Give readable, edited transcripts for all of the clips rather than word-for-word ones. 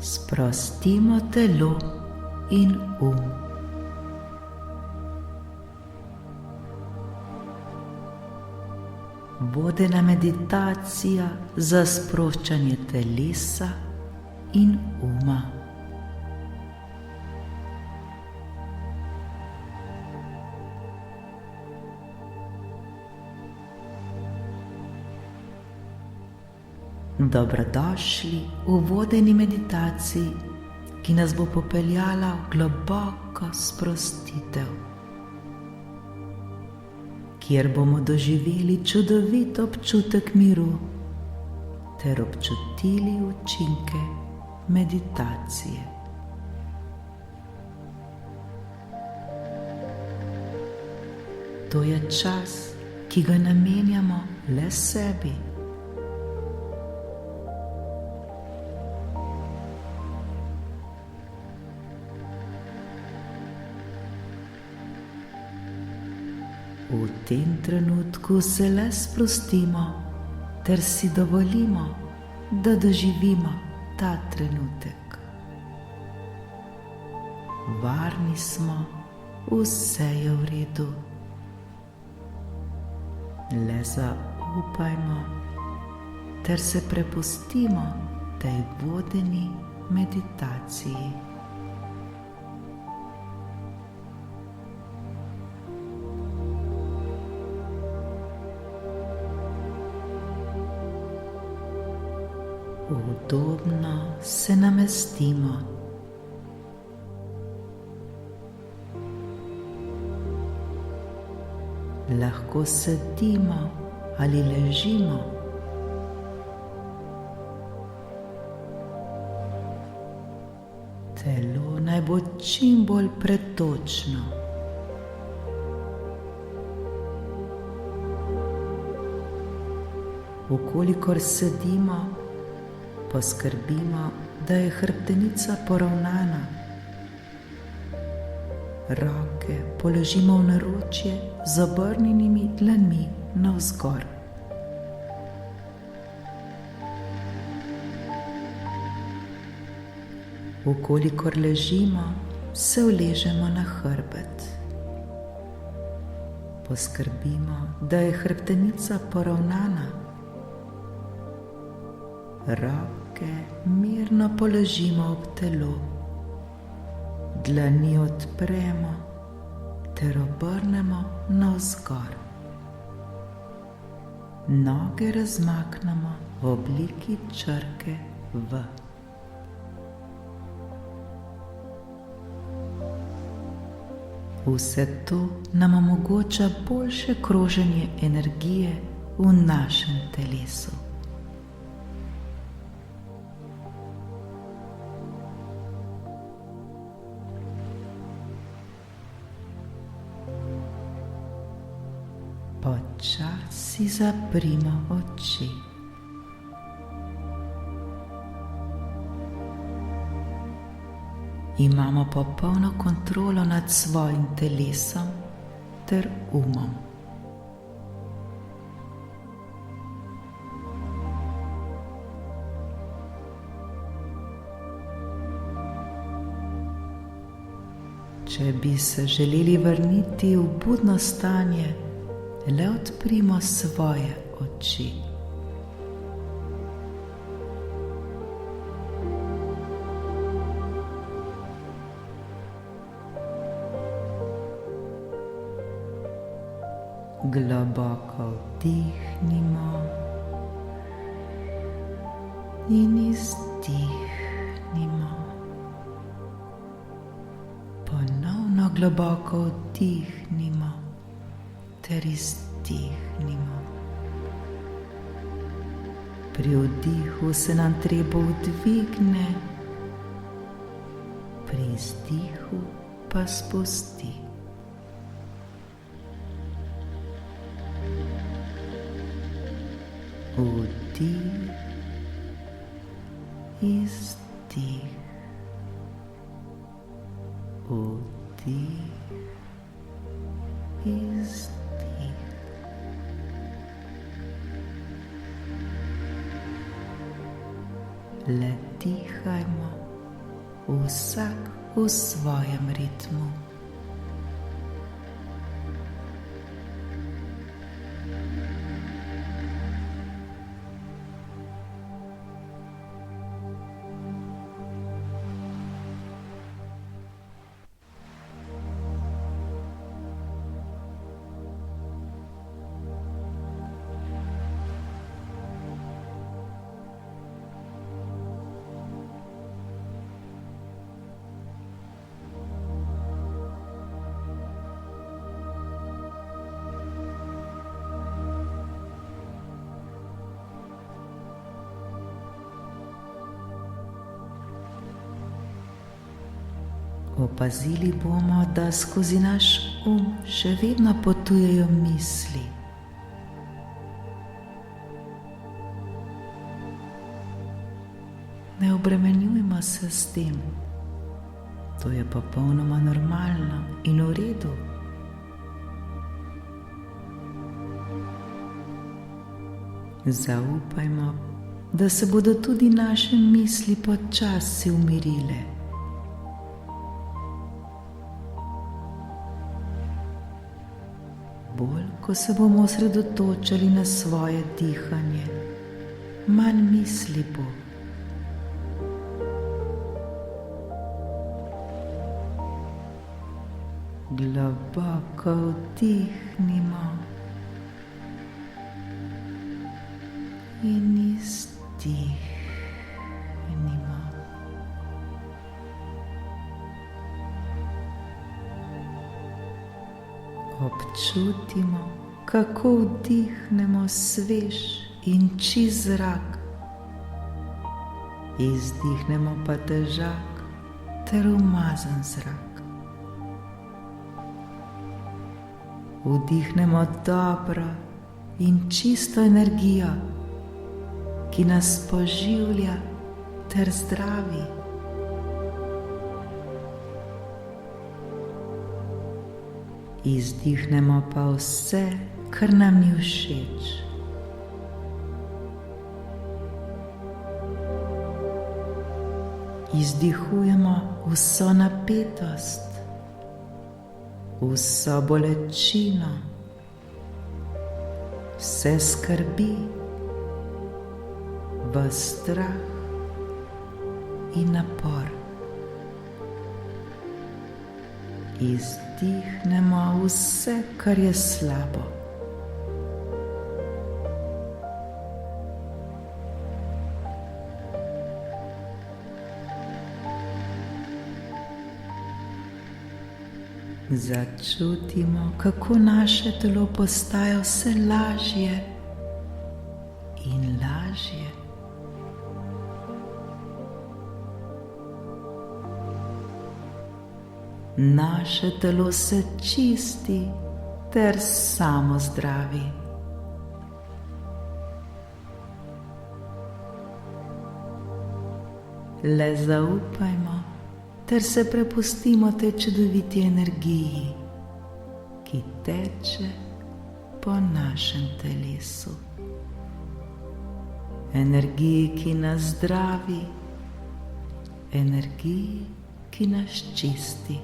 Sprostimo telo in Vodena meditacija za sproščanje telesa in uma. Dobrodošli v vodeni meditaciji, ki nas bo popeljala v globoko sprostitev, kjer bomo doživeli čudovit občutek miru ter občutili učinke meditacije. To je čas, ki ga namenjamo le sebi. V tem trenutku se le sprostimo ter si dovolimo, da doživimo ta trenutek. Varni smo, vse je v redu. Le zaupajmo ter se prepustimo tej vodeni meditaciji. Udobno se namestimo. Lahko sedimo ali ležimo. Telo naj bo čim bolj pretočno. Vkolikor sedimo, poskrbimo, da je hrbtenica poravnana. Roke položimo v naročje z obrnjenimi dlanmi navzgor. Vkolikor ležimo, se uležemo na hrbet. Poskrbimo, da je hrbtenica poravnana. Roke mirno položimo ob telo, dlani odpremo ter obrnemo navzgor. Noge razmaknemo v obliki črke V. Vse to nam omogoča boljše kroženje energije v našem telesu. Počasi zaprimo oči. Imamo popolno kontrolo nad svojim telesom ter umom. Če bi se želeli vrniti v budno stanje, le odprimo svoje oči. Globoko vdihnimo in izdihnimo. Ponovno globoko vdihnimo ter izdihnimo. Pri vdihu se nam trebuh dvigne, pri izdihu pa spusti. Vdih, izdih, vdih, izdih. Le dihajmo vsak v svojem ritmu. Opazili bomo, da skozi naš še vedno potujejo misli. Ne obremenjujmo se s tem. To je popolnoma normalno in v redu. Zaupajmo, da se bodo tudi naše misli počasi umirile. Bolj, ko se bomo osredotočili na svoje dihanje, manj misli bo. Globoko vdihnimo in izdihnimo. Občutimo, kako vdihnemo svež in čist zrak, izdihnemo pa težak ter umazan zrak. Vdihnemo dobro in čisto energijo, ki nas poživlja ter zdravi. Izdihnemo pa vse, kar nam ni všeč. Izdihujemo vso napetost, vso bolečino, vse skrbi, ves strah in napor. Izdihnemo vse, kar je slabo. Začutimo, kako naše telo postaja vse lažje in lažje. Naše telo se čisti ter samo zdravi. Le zaupajmo ter se prepustimo tej čudoviti energiji, ki teče po našem telesu. Energiji, ki nas zdravi, energiji, ki nas čisti.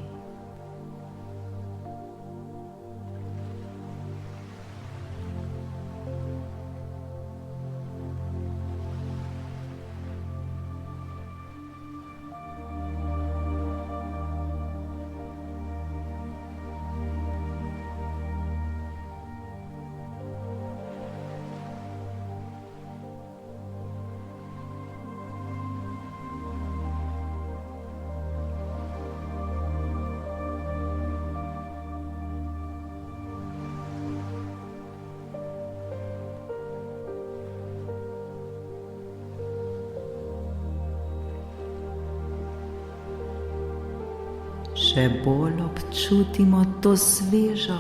Še bolj občutimo to svežo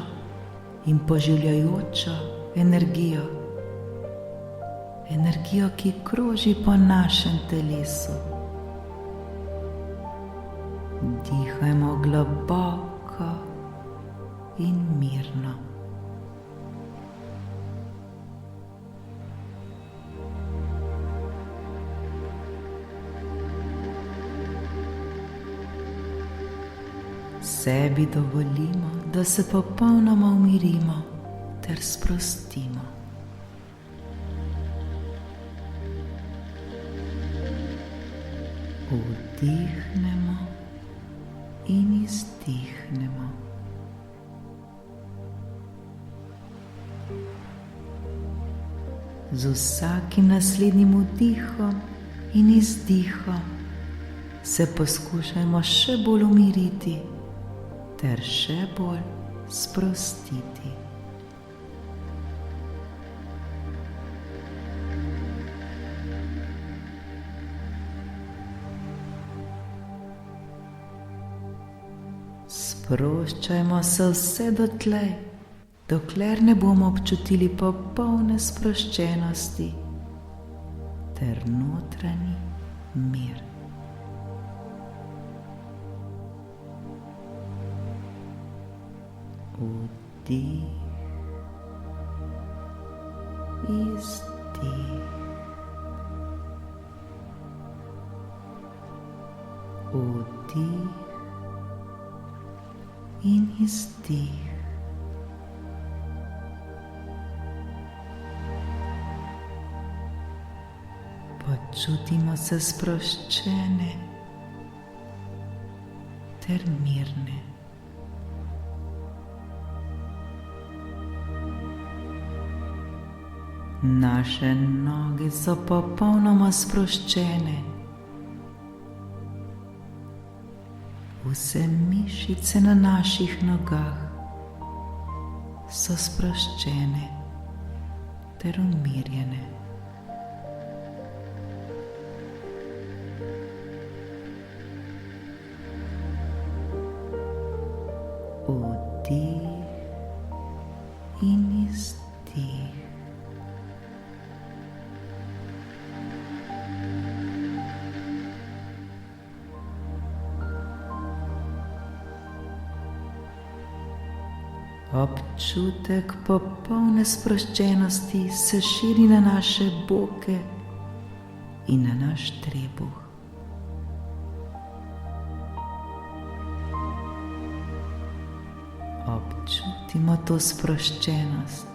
in poživljajočo energijo. Energijo, ki kroži po našem telesu. Dihajmo globoko in mirno. Sebi dovolimo, da se popolnoma umirimo ter sprostimo. Vdihnemo in izdihnemo. Z vsakim naslednjim vdihom in izdihom se poskušajmo še bolj umiriti ter še bolj sprostiti. Sproščajmo se vse dotlej, dokler ne bomo občutili popolne sproščenosti ter notranji mir. Vdih, izdih. Vdih in izdih. Počutimo se sproščene ter mirne. Naše noge so popolnoma sproščene. Vse mišice na naših nogah so sproščene ter umirjene. Vdih in izdih. Občutek popolne sproščenosti se širi na naše boke in na naš trebuh. Občutimo to sproščenost.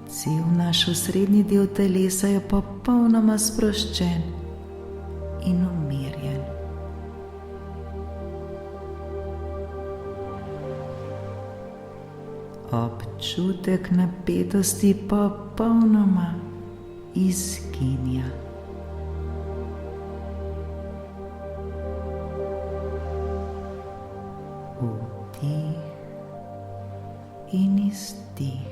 Cel naš osrednji del telesa je popolnoma sproščen in umirjen. Občutek napetosti popolnoma izginja. Vdih in izdih.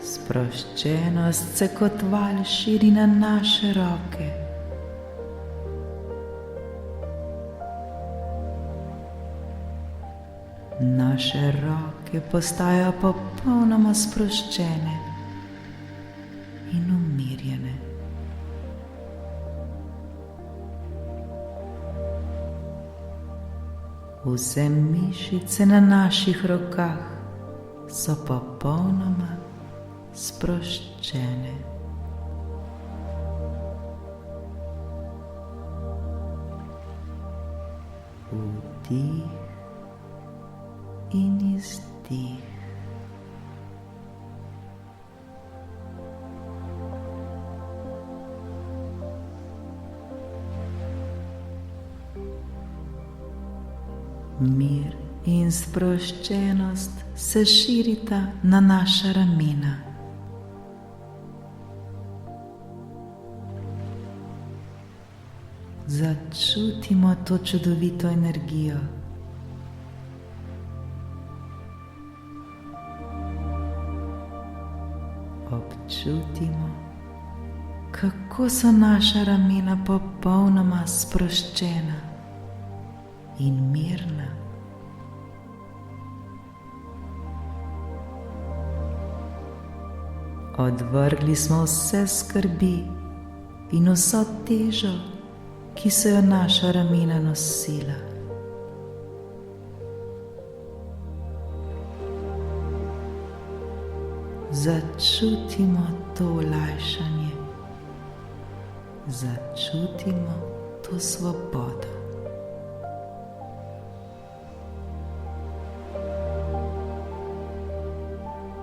Sproščenost se kot val širi na naše roke. Naše roke postajajo popolnoma sproščene in umirjene. Vse mišice na naših rokah so popolnoma sproščene. Vdih in izdih. Mir in sproščenost se širita na naša ramena. Začutimo to čudovito energijo. Občutimo, kako so naša ramena popolnoma sproščena in mirna. Odvrgli smo vse skrbi in vso težo, ki so jo naša ramena nosila. začutimo to olajšanje, začutimo to svobodo.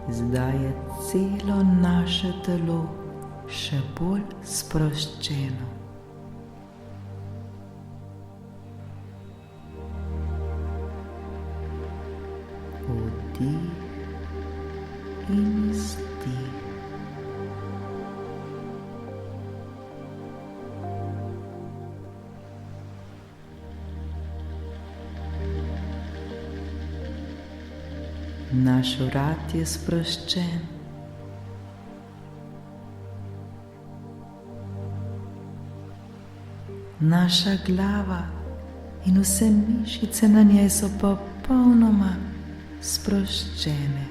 Zdaj je celo naše telo še bolj sproščeno. Vdih in izdih. Naš vrat je sproščen. Naša glava in vse mišice na njej so popolnoma sproščene.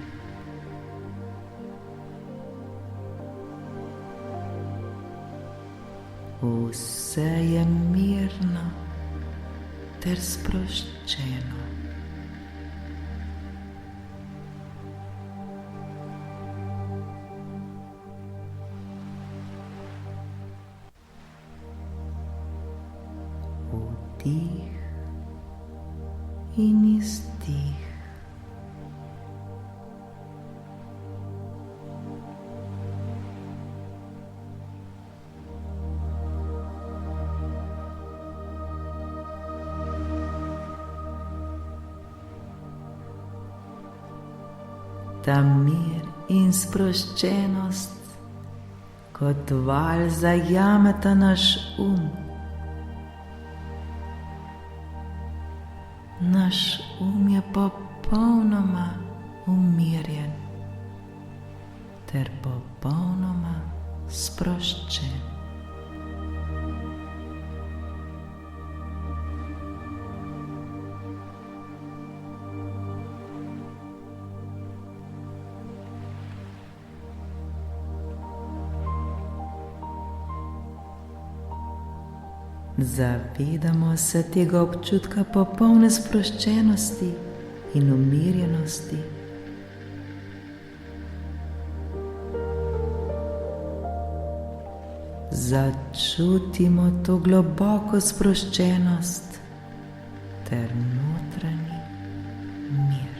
Vse je mirno ter sproščeno. Vdih in izdih. Ta mir in sproščenost kot val zajameta naš Naš je popolnoma umirjen ter popolnoma sproščen. Zavedamo se tega občutka popolne sproščenosti in umirjenosti. Začutimo to globoko sproščenost ter notranji mir.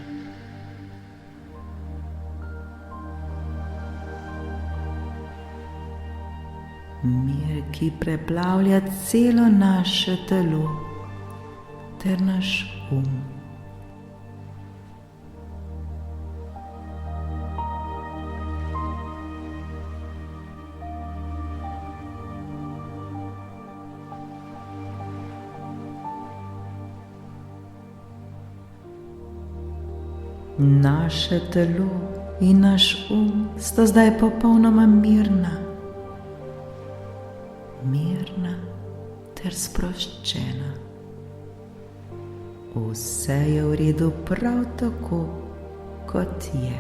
Mir, ki preplavlja celo naše telo ter naš Naše telo in naš sta zdaj popolnoma mirna ter sproščena. Vse je v redu prav tako, kot je.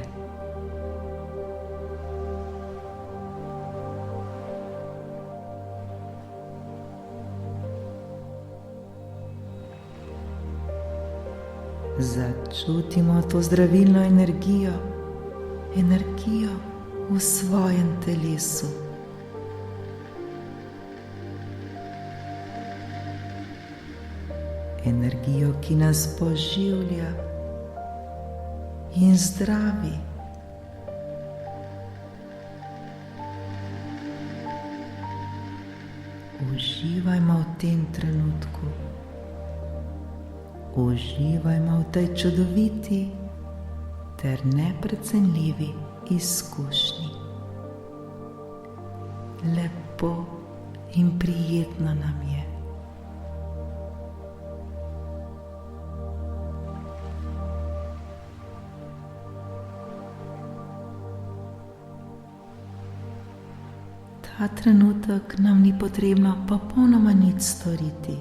Začutimo to zdravilno energijo v svojem telesu. Energijo, ki nas poživlja in zdravi. Uživajmo v tem trenutku. Uživajmo v tej čudoviti ter neprecenljivi izkušnji. Lepo in prijetno nam je. Ta trenutek nam ni potrebno popolnoma nič storiti.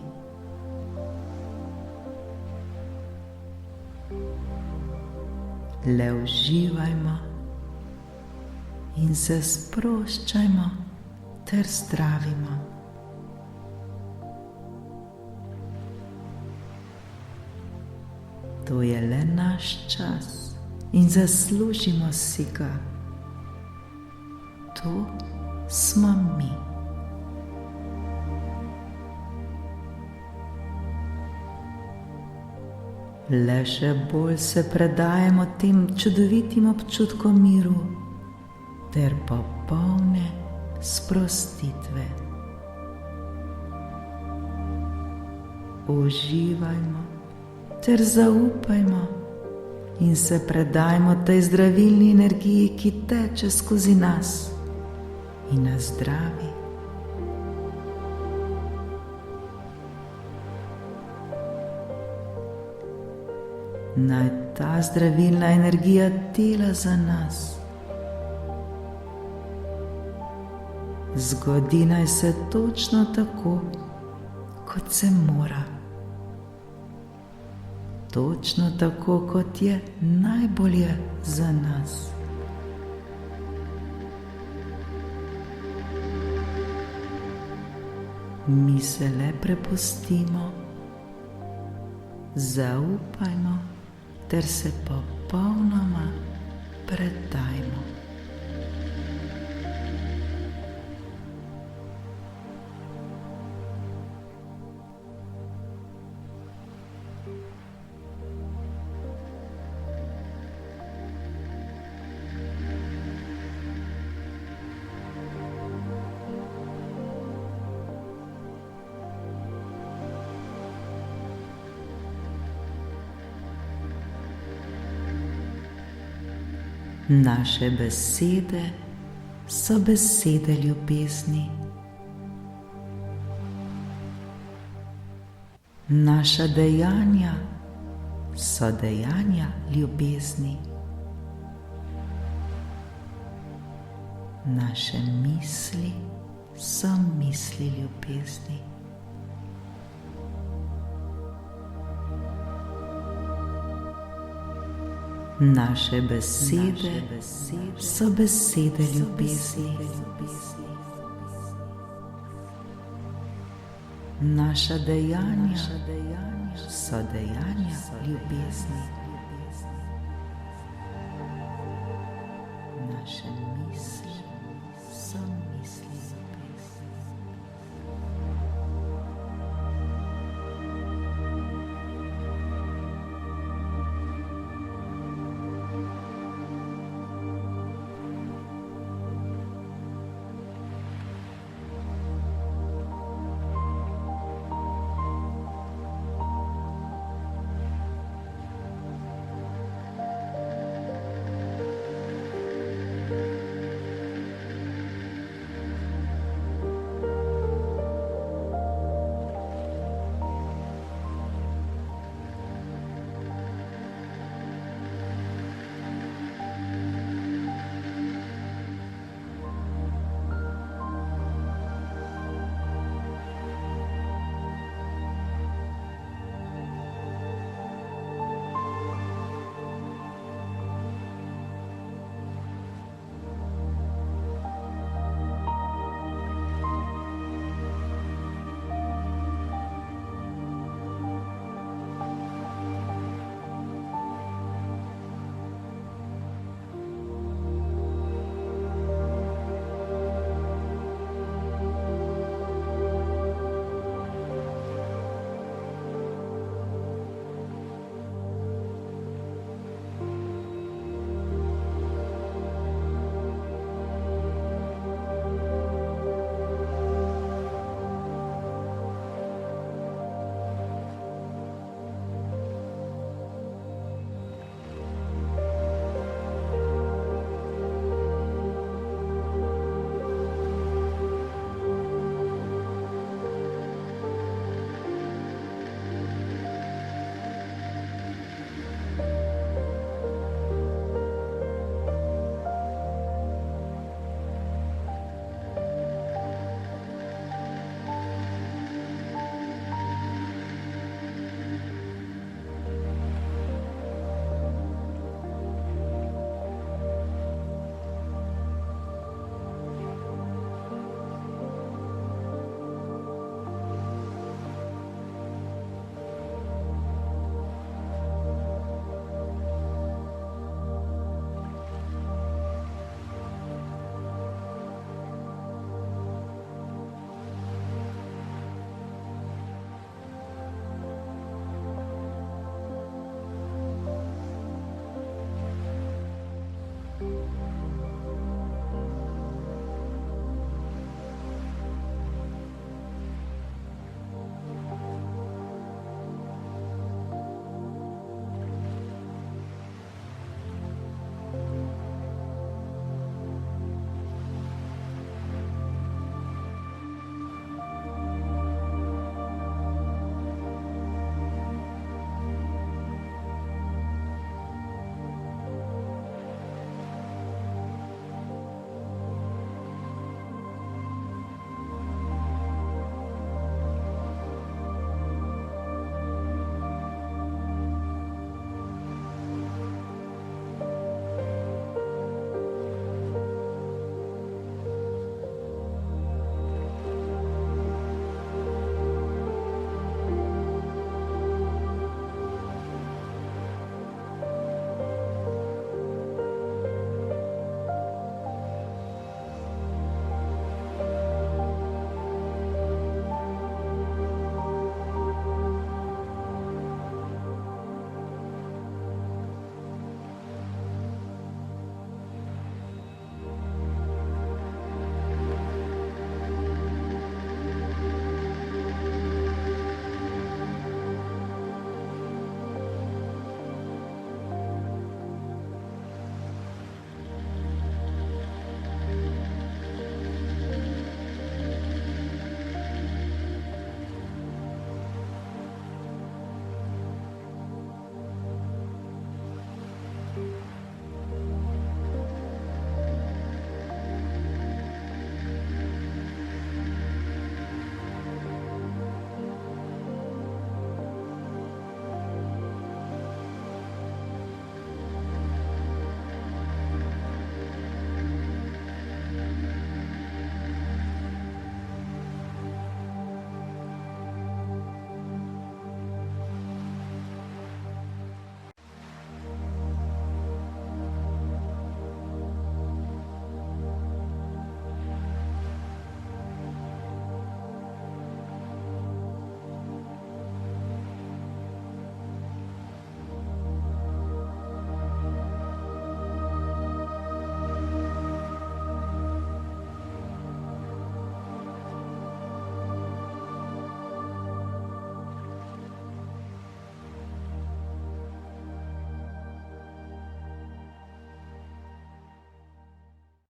Le uživajmo in se sproščajmo ter zdravimo. To je le naš čas in zaslužimo si ga. to smo mi. Le še bolj se predajemo tem čudovitim občutkom miru ter popolne sprostitve. Uživajmo ter zaupajmo in se predajmo tej zdravilni energiji, ki teče skozi nas in nas zdravi. Naj ta zdravilna energija dela za nas. Zgodi naj se točno tako, kot se mora. Točno tako, kot je najbolje za nas. Mi se le prepustimo, zaupajmo ter se popolnoma predajmo. Naše besede so besede ljubezni. Naša dejanja so dejanja ljubezni. Naše misli so misli ljubezni. Naše besede so besede ljubezni. Naša dejanja so dejanja ljubezni.